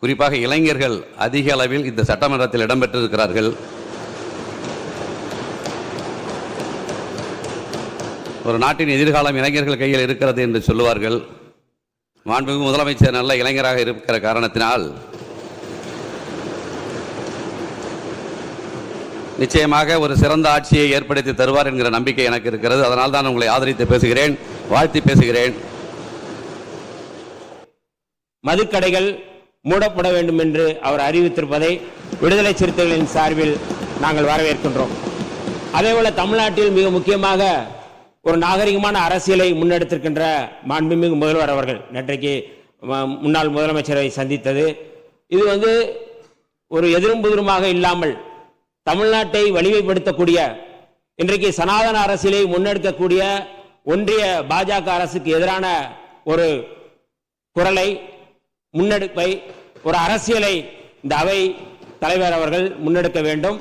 குறிப்பாக இளைஞர்கள் அதிக அளவில் இந்த சட்டமன்றத்தில் இடம்பெற்றிருக்கிறார்கள். ஒரு நாட்டின் எதிர்காலம் இளைஞர்கள் கையில் இருக்கிறது என்று சொல்லுவார்கள். மாண்புமிகு முதலமைச்சர் நல்ல இளைஞராக இருக்கிற காரணத்தினால் நிச்சயமாக ஒரு சிறந்த ஆட்சியை ஏற்படுத்தி தருவார் என்கிற நம்பிக்கை எனக்கு இருக்கிறது. அதனால் தான் உங்களை ஆதரித்து பேசுகிறேன், வாழ்த்தி பேசுகிறேன். மதுக்கடைகள் மூடப்பட வேண்டும் என்று அவர் அறிவித்திருப்பதை விடுதலை சிறுத்தைகளின் சார்பில் நாங்கள் வரவேற்கின்றோம். அதேபோல தமிழ்நாட்டில் மிக முக்கியமாக ஒரு நாகரிகமான அரசியலை முன்னெடுத்திருக்கின்ற மாண்புமிகு முதல்வர் அவர்கள் நேற்றைக்கு முன்னாள் முதலமைச்சரை சந்தித்தது, இது ஒரு எதிரும் புதிருமாக இல்லாமல் தமிழ்நாட்டை வலிமைப்படுத்தக்கூடிய, இன்றைக்கு சனாதன அரசியலை முன்னெடுக்கக்கூடிய ஒன்றிய பாஜக அரசுக்கு எதிரான ஒரு குரலை, முன்னெடுப்பை, ஒரு அரசியலை இந்த அவை தலைவர் அவர்கள் முன்னெடுக்க வேண்டும்.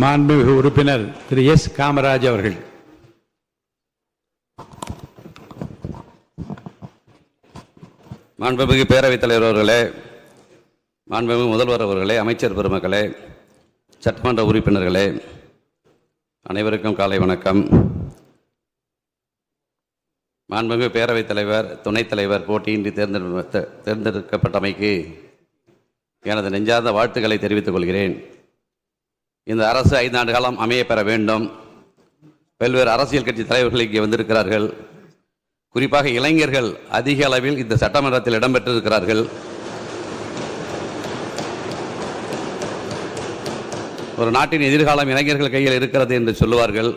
மாண்புமிகு உறுப்பினர் திரு எஸ் காமராஜ் அவர்கள். மாண்புமிகு பேரவைத் தலைவர் அவர்களே, மாண்புமிகு முதல்வர் அவர்களே, அமைச்சர் பெருமக்களே, சட்டமன்ற உறுப்பினர்களே, அனைவருக்கும் காலை வணக்கம். மாண்புமிகு பேரவைத் தலைவர், துணைத் தலைவர் போட்டியின்றி தேர்ந்தெடுக்கப்பட்டமைக்கு எனது நெஞ்சார்ந்த வாழ்த்துக்களை தெரிவித்துக் கொள்கிறேன். இந்த அரசு 5 ஆண்டு காலம் அமைய பெற வேண்டும். பல்வேறு அரசியல் கட்சி தலைவர்கள் இங்கே வந்திருக்கிறார்கள். குறிப்பாக இளைஞர்கள் அதிக அளவில் இந்த சட்டமன்றத்தில் இடம்பெற்றிருக்கிறார்கள். ஒரு நாட்டின் எதிர்காலம் இளைஞர்கள் கையில் இருக்கிறது என்று சொல்லுவார்கள்.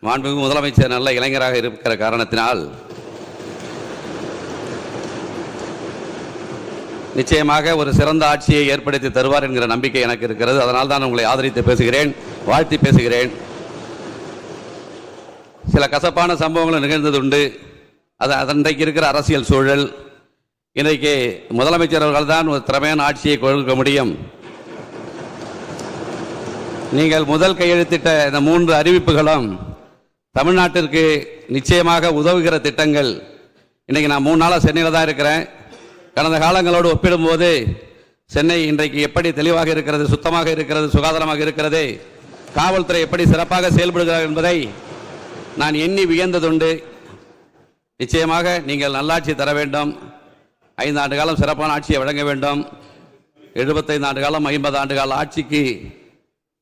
மாண்புமிகு முதலமைச்சர் நல்ல இளைஞராக இருக்கிற காரணத்தினால் நிச்சயமாக ஒரு சிறந்த ஆட்சியை ஏற்படுத்தி தருவார் என்கிற நம்பிக்கை எனக்கு இருக்கிறது. அதனால் தான் உங்களை ஆதரித்து பேசுகிறேன், வாழ்த்தி பேசுகிறேன். சில கசப்பான சம்பவங்கள் நிகழ்ந்தது உண்டு. அன்றைக்கு இருக்கிற அரசியல் சூழல், இன்றைக்கு முதலமைச்சர் அவர்கள் தான் ஒரு திறமையான ஆட்சியை கொடுக்க முடியும். நீங்கள் முதல் கையெழுத்திட்ட இந்த 3 அறிவிப்புகளும் தமிழ்நாட்டிற்கு நிச்சயமாக உதவுகிற திட்டங்கள். இன்றைக்கி நான் 3 நாளாக சென்னையில் தான் இருக்கிறேன். கடந்த காலங்களோடு ஒப்பிடும்போது சென்னை இன்றைக்கு எப்படி தெளிவாக இருக்கிறது, சுத்தமாக இருக்கிறது, சுகாதாரமாக இருக்கிறது, காவல்துறை எப்படி சிறப்பாக செயல்படுகிறார் என்பதை நான் எண்ணி வியந்ததுண்டு. நிச்சயமாக நீங்கள் நல்லாட்சி தர வேண்டும். 5 ஆண்டு காலம் சிறப்பான ஆட்சியை வழங்க வேண்டும். 75 ஆண்டு காலம் 50 ஆண்டு கால ஆட்சிக்கு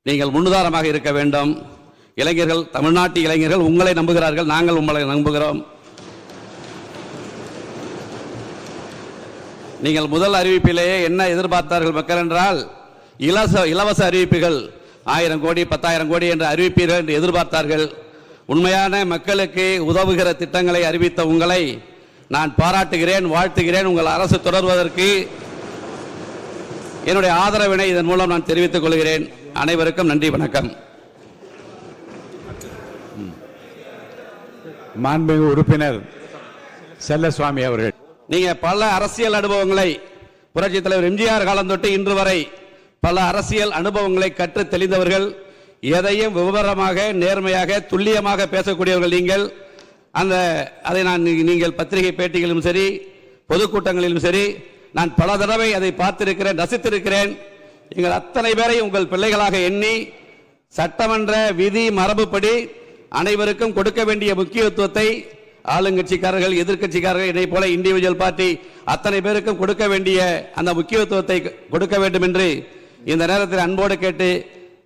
நீங்கள் முன்னுதாரணமாக இருக்க வேண்டும். இளைஞர்கள், தமிழ்நாட்டு இளைஞர்கள் உங்களை நம்புகிறார்கள், நாங்கள் உங்களை நம்புகிறோம். நீங்கள் முதல் அறிவிப்பிலேயே என்ன எதிர்பார்த்தார்கள் மக்கள் என்றால், இலவச அறிவிப்புகள் 1000 கோடி 10,000 கோடி என்று அறிவிப்பீர்கள் என்று எதிர்பார்த்தார்கள். உண்மையான மக்களுக்கு உதவுகிற திட்டங்களை அறிவித்த உங்களை நான் பாராட்டுகிறேன், வாழ்த்துகிறேன். உங்கள் அரசு தொடர்வதற்கு என்னுடைய ஆதரவினை இதன் மூலம் நான் தெரிவித்துக் கொள்கிறேன். அனைவருக்கும் நன்றி, வணக்கம். மாண்புமிகு உறுப்பினர் செல்லசுவாமி அவர்கள். நீங்க பல அரசியல் அனுபவங்களை, புரட்சித் தலைவர் எம்ஜிஆர் காலம் தொட்டு இன்று வரை பல அரசியல் அனுபவங்களை கற்று தெளிந்தவர்கள். எதையும் விவரமாக, நேர்மையாக, துல்லியமாக பேசக்கூடியவர்கள் நீங்கள். அதை நீங்கள் பத்திரிகை பேட்டிகளிலும் சரி, பொதுக்கூட்டங்களிலும் சரி, நான் பல தடவை அதை பார்த்திருக்கிறேன், ரசித்திருக்கிறேன். எங்கள் அத்தனை பேரை உங்கள் பிள்ளைகளாக எண்ணி சட்டமன்ற விதி மரபுப்படி அனைவருக்கும் கொடுக்க வேண்டிய முக்கியத்துவத்தை ஆளுங்கட்சிக்காரர்கள், எதிர்கட்சிக்காரர்கள், இதை போல இண்டிவிஜுவல் பார்ட்டி அத்தனை பேருக்கும் கொடுக்க வேண்டிய அந்த முக்கியத்துவத்தை கொடுக்க வேண்டும் என்று இந்த நேரத்தில் அன்போடு கேட்டு,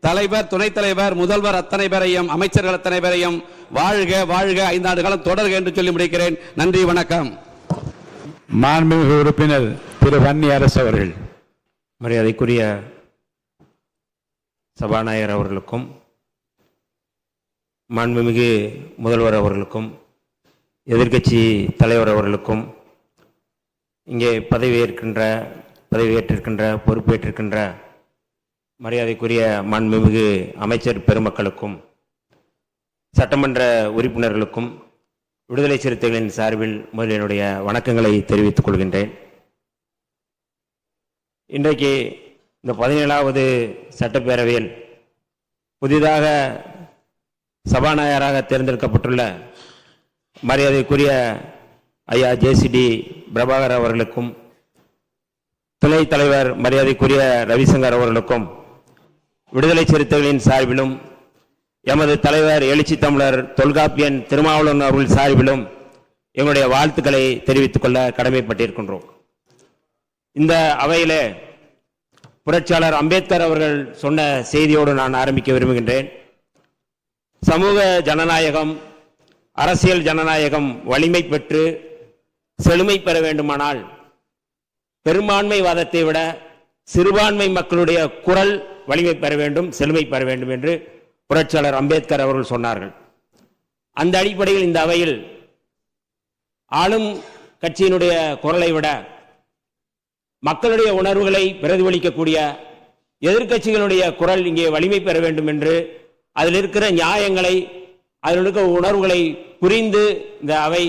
தலைவர், துணைத் தலைவர், முதல்வர் அத்தனை பேரையும், அமைச்சர்கள் அத்தனை பேரையும் வாழ்க வாழ்க 5 ஆண்டு காலம் தொடர்க என்று சொல்லி முடிக்கிறேன். நன்றி, வணக்கம். மாண்புமிகு உறுப்பினர் திரு வன்னி அரசு அவர்கள். மரியாதைக்குரிய சபாநாயகர் அவர்களுக்கும், மாண்புமிகு முதல்வர் அவர்களுக்கும், எதிர்க்கட்சி தலைவர் அவர்களுக்கும், இங்கே பதவியேற்றிருக்கின்ற பொறுப்பேற்றிருக்கின்ற மரியாதைக்குரிய மாண்புமிகு அமைச்சர் பெருமக்களுக்கும், சட்டமன்ற உறுப்பினர்களுக்கும் விடுதலை சிறுத்தைகளின் சார்பில் முதலில் என்னுடைய வணக்கங்களை தெரிவித்துக் கொள்கின்றேன். இன்றைக்கு இந்த 17வது சட்டப்பேரவையில் புதிதாக சபாநாயகராக தேர்ந்தெடுக்கப்பட்டுள்ள மரியாதைக்குரிய ஐயா ஜேசிடி பிரபாகர் அவர்களுக்கும், துணைத் தலைவர் மரியாதைக்குரிய ரவிசங்கர் அவர்களுக்கும், விடுதலை சிறுத்தைகளின் சார்பிலும் எமது தலைவர் எழுச்சி தமிழர் தொல்காப்பியன் திருமாவளவன் அவர்கள் சார்பிலும் எங்களுடைய வாழ்த்துக்களை தெரிவித்துக் கொள்ள கடமைப்பட்டிருக்கின்றோம். இந்த அவையிலே புரட்சியாளர் அம்பேத்கர் அவர்கள் சொன்ன செய்தியோடு நான் ஆரம்பிக்க விரும்புகின்றேன். சமூக ஜனநாயகம், அரசியல் ஜனநாயகம் வலிமை பெற்று செழுமை பெற வேண்டுமானால் பெரும்பான்மைவாதத்தை விட சிறுபான்மை மக்களுடைய குரல் வலிமை பெற வேண்டும், செழுமை பெற வேண்டும் என்று புரட்சியாளர் அம்பேத்கர் அவர்கள் சொன்னார்கள். அந்த அடிப்படையில் இந்த அவையில் ஆளும் கட்சியினுடைய குரலை விட மக்களுடைய உணர்வுகளை பிரதிபலிக்கக்கூடிய எதிர்க்கட்சிகளுடைய குரல் இங்கே வலிமை பெற வேண்டும் என்று, அதில் இருக்கிற நியாயங்களை, அதில் இருக்கிற உணர்வுகளை புரிந்து இந்த அவை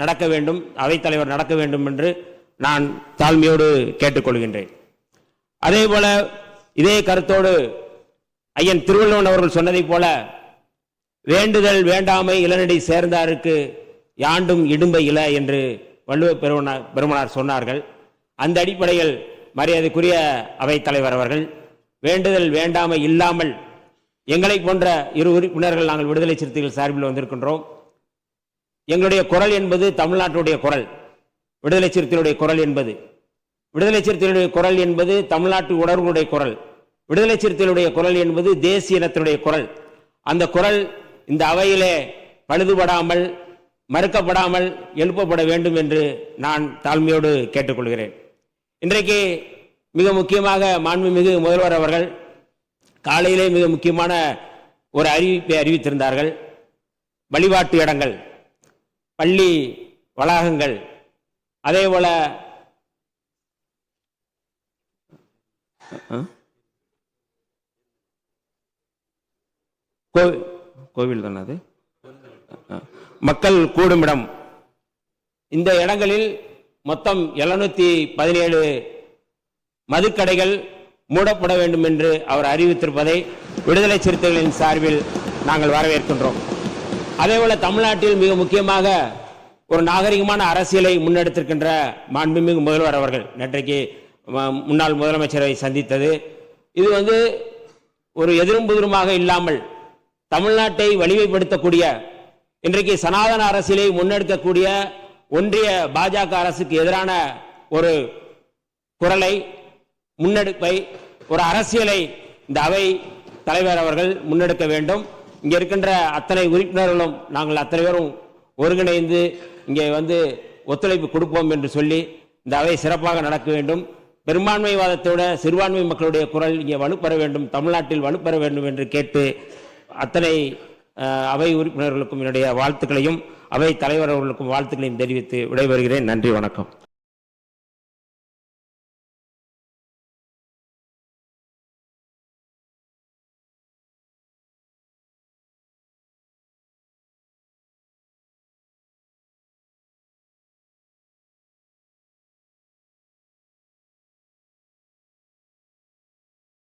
நடக்க வேண்டும், அவைத்தலைவர் நடக்க வேண்டும் என்று நான் தாழ்மையோடு கேட்டுக்கொள்கின்றேன். அதே போல இதே கருத்தோடு ஐயன் திருவள்ளுவன் அவர்கள் சொன்னதைப் போல, வேண்டுதல் வேண்டாமை இளநடை சேர்ந்தாருக்கு யாண்டும் இடும்பை இல என்று வள்ளுவ பெருமனார் சொன்னார்கள். அந்த அடிப்படையில் மரியாதைக்குரிய அவைத்தலைவர் அவர்கள், வேண்டுதல் வேண்டாமை இல்லாமல் எங்களை போன்ற இரு உறுப்பினர்கள் நாங்கள் விடுதலை சிறுத்தைகள் சார்பில் வந்திருக்கின்றோம். எங்களுடைய குரல் என்பது தமிழ்நாட்டுடைய குரல். விடுதலை சிறுத்தைகளுடைய குரல் என்பது தமிழ்நாட்டு உணர்வுடைய குரல். விடுதலை சிறுத்தைகளுடைய குரல் என்பது தேசிய இனத்தினுடைய குரல். அந்த குரல் இந்த அவையிலே பழுதுபடாமல், மறுக்கப்படாமல் எழுப்பப்பட வேண்டும் என்று நான் தாழ்மையோடு கேட்டுக்கொள்கிறேன். இன்றைக்கு மிக முக்கியமாக மாண்புமிகு முதல்வர் அவர்கள் காலையிலே மிக முக்கியமான ஒரு அறிவிப்பை அறிவித்திருந்தார்கள். வழிபாட்டு இடங்கள், பள்ளி வளாகங்கள், அதேபோல கோவில் தானே அது, மக்கள் கூடுமிடம், இந்த இடங்களில் மொத்தம் 717 மதுக்கடைகள் மூடப்பட வேண்டும் என்று அவர் அறிவித்திருப்பதை விடுதலை சிறுத்தைகளின் சார்பில் நாங்கள் வரவேற்கின்றோம். அதேபோல தமிழ்நாட்டில் மிக முக்கியமாக ஒரு நாகரிகமான அரசியலை முன்னெடுத்திருக்கின்ற மாண்புமிகு முதல்வர் அவர்கள் நேற்றைக்கு முன்னாள் முதலமைச்சரை சந்தித்தது, இது ஒரு எதிரும் புதிருமாக இல்லாமல் தமிழ்நாட்டை வலிமைப்படுத்தக்கூடிய, இன்றைக்கு சனாதன அரசியலை முன்னெடுக்கக்கூடிய ஒன்றிய பாஜக அரசுக்கு எதிரான ஒரு குரலை, முன்னெடுப்பை, ஒரு அரசியலை இந்த அவை தலைவர் அவர்கள் முன்னெடுக்க வேண்டும். இங்கே இருக்கின்ற அத்தனை உறுப்பினர்களும் நாங்கள் அத்தனை பேரும் ஒருங்கிணைந்து இங்கே ஒத்துழைப்பு கொடுப்போம் என்று சொல்லி இந்த அவை சிறப்பாக நடக்க வேண்டும். பெரும்பான்மைவாதத்தோட சிறுபான்மை மக்களுடைய குரல் இங்கே வலுப்பெற வேண்டும், தமிழ்நாட்டில் வலுப்பெற வேண்டும் என்று கேட்டு அத்தனை அவை உறுப்பினர்களுக்கும் என்னுடைய வாழ்த்துக்களையும் அவை தலைவர் அவர்களுக்கும் வாழ்த்துக்களையும் தெரிவித்து விடைபெறுகிறேன். நன்றி, வணக்கம்.